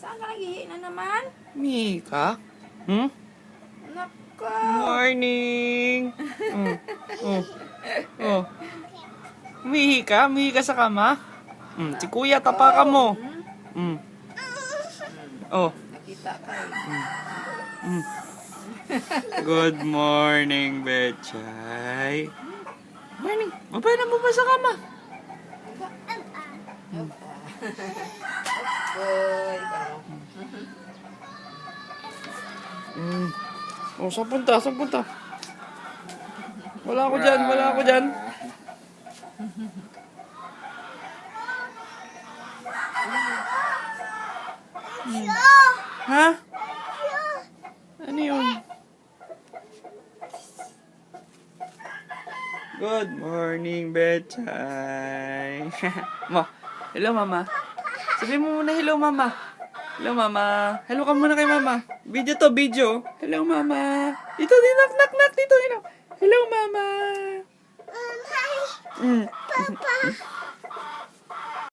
Saan ka naghihi na naman? Mika? Hmm? Nako. Morning! Oh. Oh. Umihi ka? Umihi ka sa kama? Si kuya, tapakan mo. Oh. Nakita ka eh. Good morning, Betchay. Morning. Mabay na mo ba sa kama? Boy, Oh, saan punta? Saan punta? Wala ako dyan, wala ako dyan. Ha? Ano yun? Good morning, Betchay. Hello, mama. Sabi mo muna, hello, mama. Hello, mama. Hello ka muna kay mama. Video to, video. Hello, mama. Dito, knock, knock, knock. Dito, hello. Hello, mama. Hi.